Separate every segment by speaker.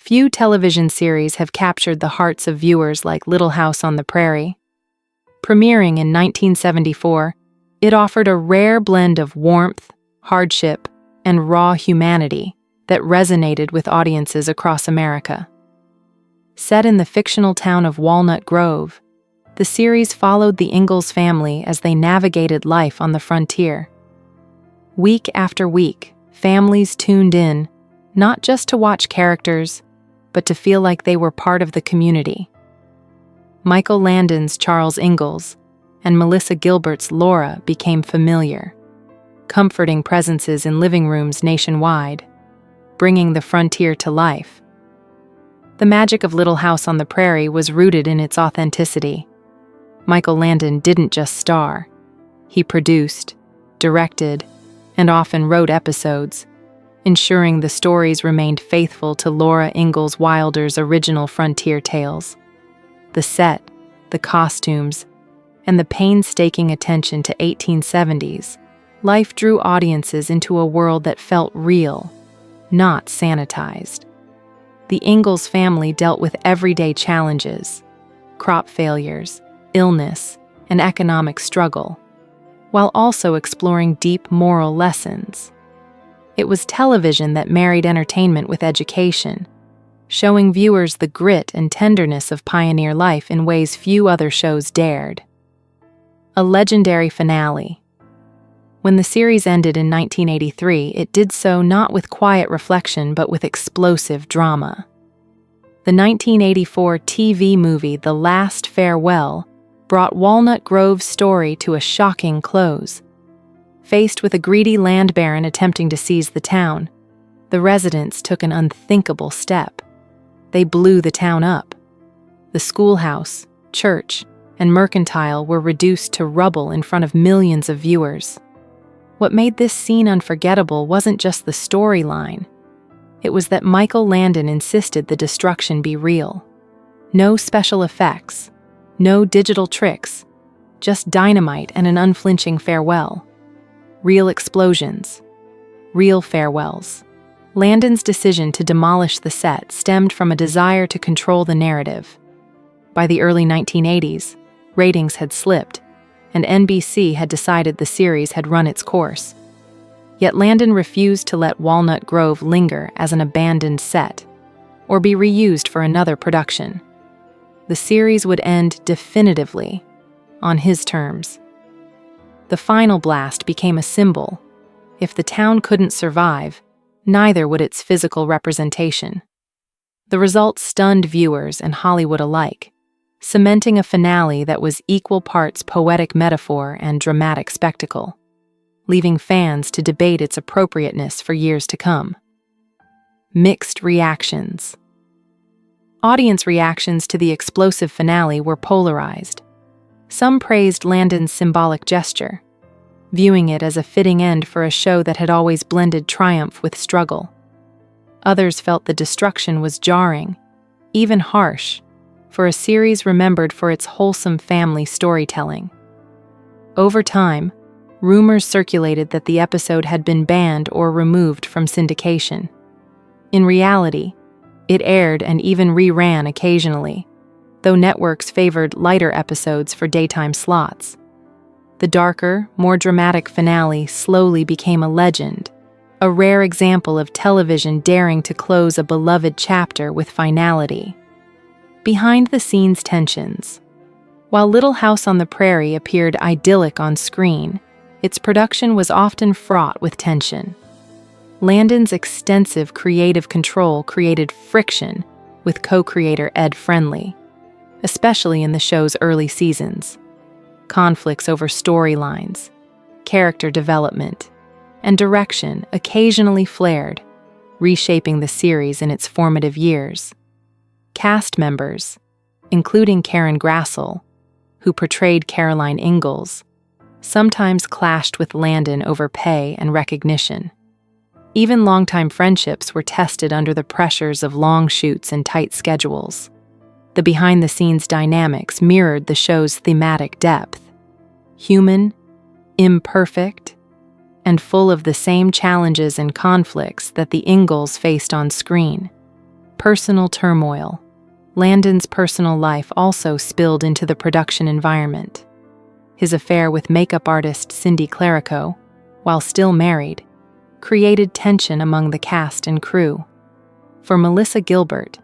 Speaker 1: Few television series have captured the hearts of viewers like Little House on the Prairie. Premiering in 1974, it offered a rare blend of warmth, hardship, and raw humanity that resonated with audiences across America. Set in the fictional town of Walnut Grove, the series followed the Ingalls family as they navigated life on the frontier. Week after week, families tuned in, not just to watch characters, but to feel like they were part of the community. Michael Landon's Charles Ingalls and Melissa Gilbert's Laura became familiar, comforting presences in living rooms nationwide, bringing the frontier to life. The magic of Little House on the Prairie was rooted in its authenticity. Michael Landon didn't just star. He produced, directed, and often wrote episodes, ensuring the stories remained faithful to Laura Ingalls Wilder's original frontier tales. The set, the costumes, and the painstaking attention to 1870s life drew audiences into a world that felt real, not sanitized. The Ingalls family dealt with everyday challenges, crop failures, illness, and economic struggle, while also exploring deep moral lessons. It was television that married entertainment with education, showing viewers the grit and tenderness of pioneer life in ways few other shows dared. A legendary finale. When the series ended in 1983, it did so not with quiet reflection but with explosive drama. The 1984 TV movie The Last Farewell brought Walnut Grove's story to a shocking close. Faced with a greedy land baron attempting to seize the town, the residents took an unthinkable step. They blew the town up. The schoolhouse, church, and mercantile were reduced to rubble in front of millions of viewers. What made this scene unforgettable wasn't just the storyline. It was that Michael Landon insisted the destruction be real. No special effects, no digital tricks, just dynamite and an unflinching farewell. Real explosions, real farewells. Landon's decision to demolish the set stemmed from a desire to control the narrative. By the early 1980s, ratings had slipped, and NBC had decided the series had run its course. Yet Landon refused to let Walnut Grove linger as an abandoned set, or be reused for another production. The series would end definitively, on his terms. The final blast became a symbol. If the town couldn't survive, neither would its physical representation. The result stunned viewers and Hollywood alike, cementing a finale that was equal parts poetic metaphor and dramatic spectacle, leaving fans to debate its appropriateness for years to come. Mixed reactions. Audience reactions to the explosive finale were polarized. Some praised Landon's symbolic gesture, viewing it as a fitting end for a show that had always blended triumph with struggle. Others felt the destruction was jarring, even harsh, for a series remembered for its wholesome family storytelling. Over time, rumors circulated that the episode had been banned or removed from syndication. In reality, it aired and even reran occasionally, though networks favored lighter episodes for daytime slots. The darker, more dramatic finale slowly became a legend, a rare example of television daring to close a beloved chapter with finality. Behind-the-scenes tensions. While Little House on the Prairie appeared idyllic on screen, its production was often fraught with tension. Landon's extensive creative control created friction with co-creator Ed Friendly, especially in the show's early seasons. Conflicts over storylines, character development, and direction occasionally flared, reshaping the series in its formative years. Cast members, including Karen Grassel, who portrayed Caroline Ingalls, sometimes clashed with Landon over pay and recognition. Even longtime friendships were tested under the pressures of long shoots and tight schedules. The behind-the-scenes dynamics mirrored the show's thematic depth: human, imperfect, and full of the same challenges and conflicts that the Ingalls faced on screen. Personal turmoil. Landon's personal life also spilled into the production environment. His affair with makeup artist Cindy Clarico, while still married, created tension among the cast and crew. For Melissa Gilbert,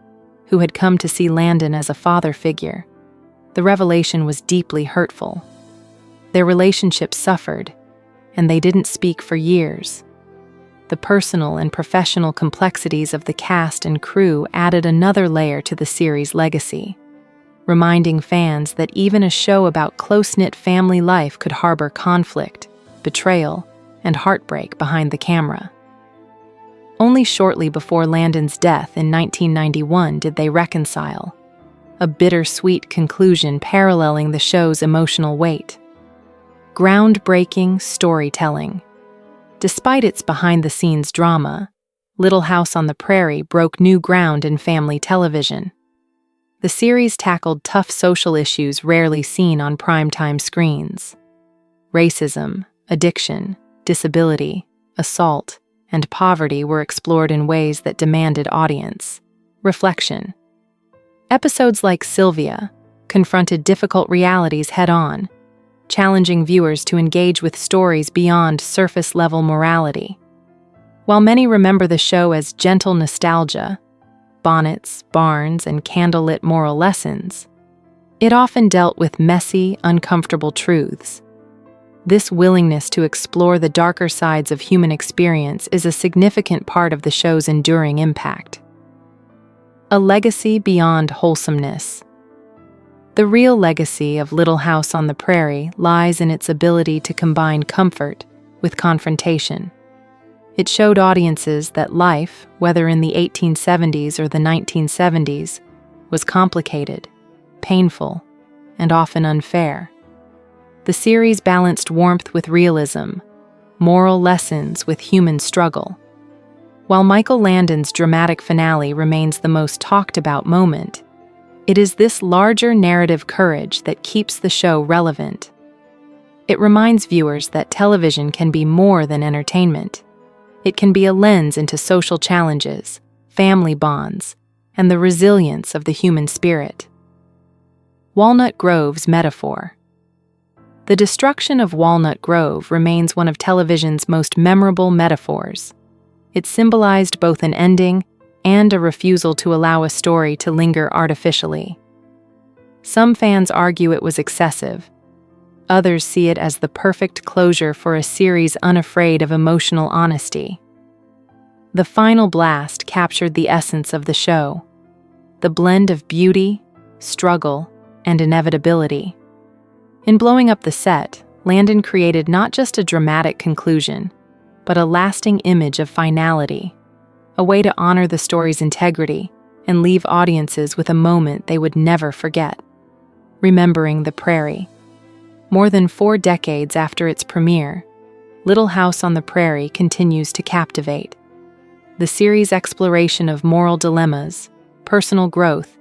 Speaker 1: who had come to see Landon as a father figure, the revelation was deeply hurtful. Their relationship suffered, and they didn't speak for years. The personal and professional complexities of the cast and crew added another layer to the series' legacy, reminding fans that even a show about close-knit family life could harbor conflict, betrayal, and heartbreak behind the camera. Only shortly before Landon's death in 1991 did they reconcile, a bittersweet conclusion paralleling the show's emotional weight. Groundbreaking storytelling. Despite its behind-the-scenes drama, Little House on the Prairie broke new ground in family television. The series tackled tough social issues rarely seen on primetime screens. Racism, addiction, disability, assault, and poverty were explored in ways that demanded audience reflection. Episodes like Sylvia confronted difficult realities head-on, challenging viewers to engage with stories beyond surface-level morality. While many remember the show as gentle nostalgia, bonnets, barns, and candlelit moral lessons, it often dealt with messy, uncomfortable truths. This willingness to explore the darker sides of human experience is a significant part of the show's enduring impact. A legacy beyond wholesomeness. The real legacy of Little House on the Prairie lies in its ability to combine comfort with confrontation. It showed audiences that life, whether in the 1870s or the 1970s, was complicated, painful, and often unfair. The series balanced warmth with realism, moral lessons with human struggle. While Michael Landon's dramatic finale remains the most talked-about moment, it is this larger narrative courage that keeps the show relevant. It reminds viewers that television can be more than entertainment. It can be a lens into social challenges, family bonds, and the resilience of the human spirit. Walnut Grove's metaphor. The destruction of Walnut Grove remains one of television's most memorable metaphors. It symbolized both an ending and a refusal to allow a story to linger artificially. Some fans argue it was excessive. Others see it as the perfect closure for a series unafraid of emotional honesty. The final blast captured the essence of the show, the blend of beauty, struggle, and inevitability. In blowing up the set, Landon created not just a dramatic conclusion, but a lasting image of finality, a way to honor the story's integrity and leave audiences with a moment they would never forget. Remembering the Prairie. More than 4 decades after its premiere, Little House on the Prairie continues to captivate. The series' exploration of moral dilemmas, personal growth,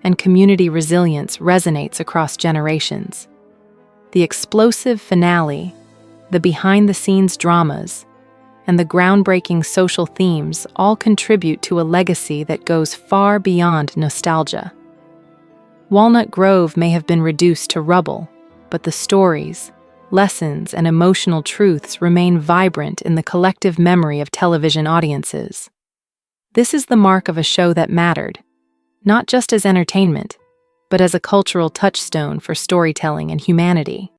Speaker 1: and community resilience resonates across generations. The explosive finale, the behind-the-scenes dramas, and the groundbreaking social themes all contribute to a legacy that goes far beyond nostalgia. Walnut Grove may have been reduced to rubble, but the stories, lessons, and emotional truths remain vibrant in the collective memory of television audiences. This is the mark of a show that mattered, not just as entertainment, but as a cultural touchstone for storytelling and humanity.